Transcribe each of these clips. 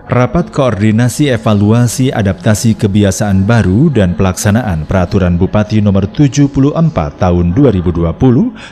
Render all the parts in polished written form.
Rapat Koordinasi Evaluasi Adaptasi Kebiasaan Baru dan Pelaksanaan Peraturan Bupati Nomor 74 Tahun 2020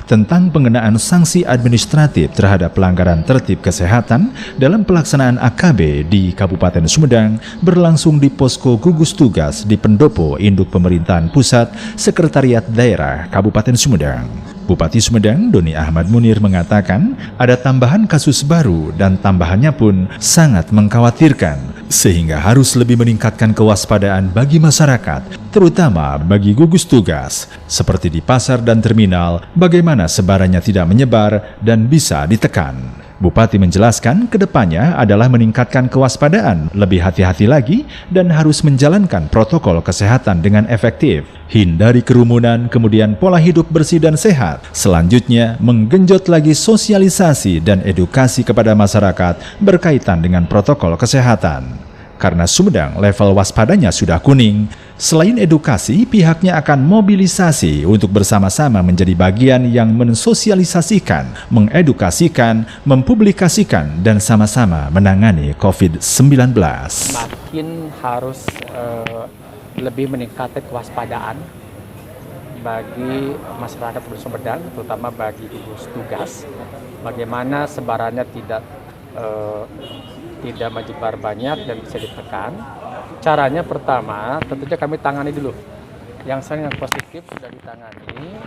tentang pengenaan sanksi administratif terhadap pelanggaran tertib kesehatan dalam pelaksanaan AKB di Kabupaten Sumedang berlangsung di Posko Gugus Tugas di Pendopo Induk Pemerintahan Pusat Sekretariat Daerah Kabupaten Sumedang. Bupati Sumedang, Doni Ahmad Munir mengatakan ada tambahan kasus baru dan tambahannya pun sangat mengkhawatirkan, sehingga harus lebih meningkatkan kewaspadaan bagi masyarakat, terutama bagi gugus tugas, seperti di pasar dan terminal, bagaimana sebarannya tidak menyebar dan bisa ditekan. Bupati menjelaskan kedepannya adalah meningkatkan kewaspadaan, lebih hati-hati lagi, dan harus menjalankan protokol kesehatan dengan efektif. Hindari kerumunan, kemudian pola hidup bersih dan sehat. Selanjutnya, menggenjot lagi sosialisasi dan edukasi kepada masyarakat berkaitan dengan protokol kesehatan. Karena Sumedang level waspadanya sudah kuning, selain edukasi, pihaknya akan mobilisasi untuk bersama-sama menjadi bagian yang mensosialisasikan, mengedukasikan, mempublikasikan, dan sama-sama menangani COVID-19. Makin harus lebih meningkatkan kewaspadaan bagi masyarakat Sumedang, terutama bagi gugus tugas, bagaimana sebarannya tidak menyebar banyak dan bisa ditekan. Caranya pertama, tentunya kami tangani dulu. Yang positif sudah ditangani,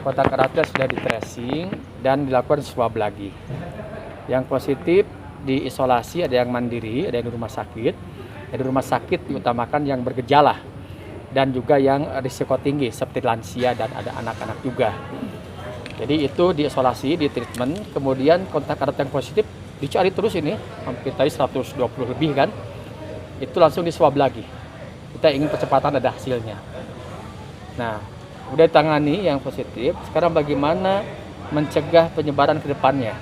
kontak eratnya sudah di tracing dan dilakukan swab lagi. Yang positif diisolasi, ada yang mandiri, ada yang di rumah sakit. Di rumah sakit diutamakan yang bergejala dan juga yang risiko tinggi seperti lansia dan ada anak-anak juga. Jadi itu diisolasi, di treatment, kemudian kontak erat yang positif dicari terus ini, hampir tadi 120 lebih kan, itu langsung di swab lagi. Kita ingin percepatan ada hasilnya. Nah, udah ditangani yang positif, sekarang bagaimana mencegah penyebaran ke depannya?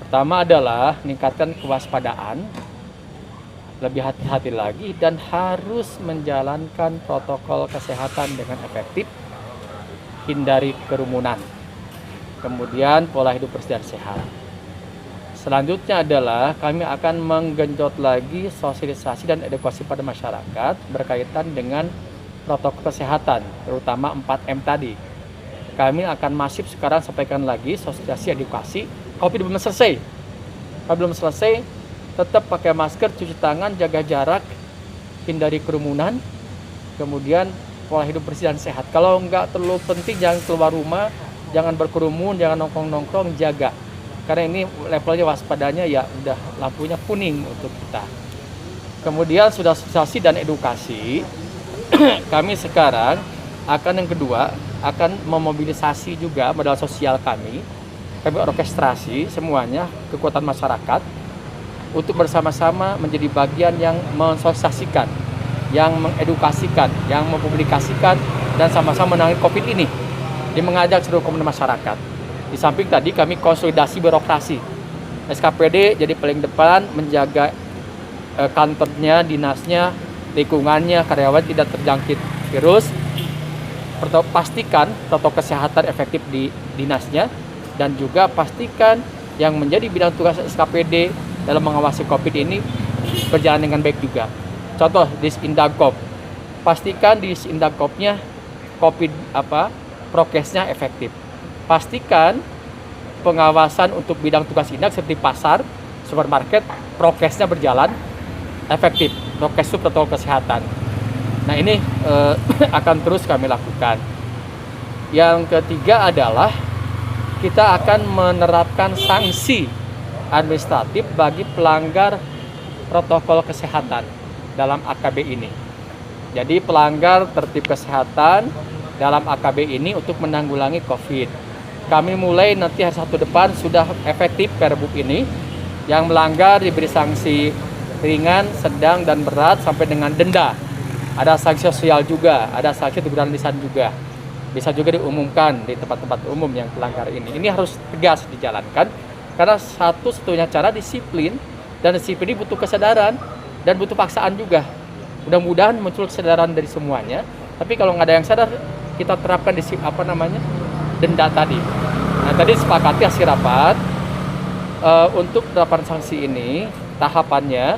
Pertama adalah meningkatkan kewaspadaan, lebih hati-hati lagi, dan harus menjalankan protokol kesehatan dengan efektif, hindari kerumunan, kemudian pola hidup bersih dan sehat. Selanjutnya adalah kami akan menggenjot lagi sosialisasi dan edukasi pada masyarakat berkaitan dengan protokol kesehatan, terutama 4M tadi. Kami akan masif sekarang sampaikan lagi sosialisasi edukasi. COVID belum selesai. Kalau belum selesai, tetap pakai masker, cuci tangan, jaga jarak, hindari kerumunan, kemudian pola hidup bersih dan sehat. Kalau nggak terlalu penting, jangan keluar rumah, jangan berkerumun, jangan nongkrong-nongkrong, jaga. Karena ini levelnya waspadanya ya udah lampunya kuning untuk kita. Kemudian sudah sosialisasi dan edukasi, kami sekarang akan yang kedua akan memobilisasi juga modal sosial kami orkestrasi semuanya kekuatan masyarakat untuk bersama-sama menjadi bagian yang mensosialisasikan, yang mengedukasikan, yang mempublikasikan dan sama-sama menangani COVID ini, dan mengajak seluruh komunitas masyarakat. Di samping tadi kami konsolidasi birokrasi. SKPD jadi paling depan menjaga kantornya, dinasnya, lingkungannya, karyawan tidak terjangkit virus. Pastikan protokol kesehatan efektif di dinasnya dan juga pastikan yang menjadi bidang tugas SKPD dalam mengawasi COVID ini berjalan dengan baik juga. Contoh di Indagkop. Pastikan di Indagkopnya COVID prokesnya efektif. Pastikan pengawasan untuk bidang tugas indak seperti pasar, supermarket, prokesnya berjalan efektif, prokes protokol kesehatan. Nah ini akan terus kami lakukan. Yang ketiga adalah kita akan menerapkan sanksi administratif bagi pelanggar protokol kesehatan dalam AKB ini. Jadi pelanggar tertib kesehatan dalam AKB ini untuk menanggulangi COVID. Kami mulai nanti hari Sabtu depan sudah efektif Perbuk ini. Yang melanggar diberi sanksi ringan, sedang, dan berat sampai dengan denda. Ada sanksi sosial juga, ada sanksi teguran lisan juga. Bisa juga diumumkan di tempat-tempat umum yang pelanggar ini. Ini harus tegas dijalankan karena satu-satunya cara disiplin, dan disiplin ini butuh kesadaran dan butuh paksaan juga. Mudah-mudahan muncul kesadaran dari semuanya. Tapi kalau nggak ada yang sadar, kita terapkan denda tadi. Nah, tadi sepakati hasil rapat untuk penerapan sanksi ini tahapannya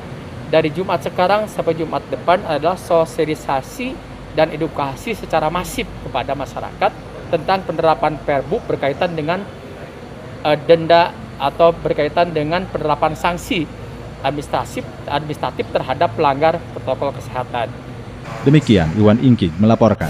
dari Jumat sekarang sampai Jumat depan adalah sosialisasi dan edukasi secara masif kepada masyarakat tentang penerapan Perbup berkaitan dengan denda atau berkaitan dengan penerapan sanksi administratif terhadap pelanggar protokol kesehatan. Demikian Iwan Ingking melaporkan.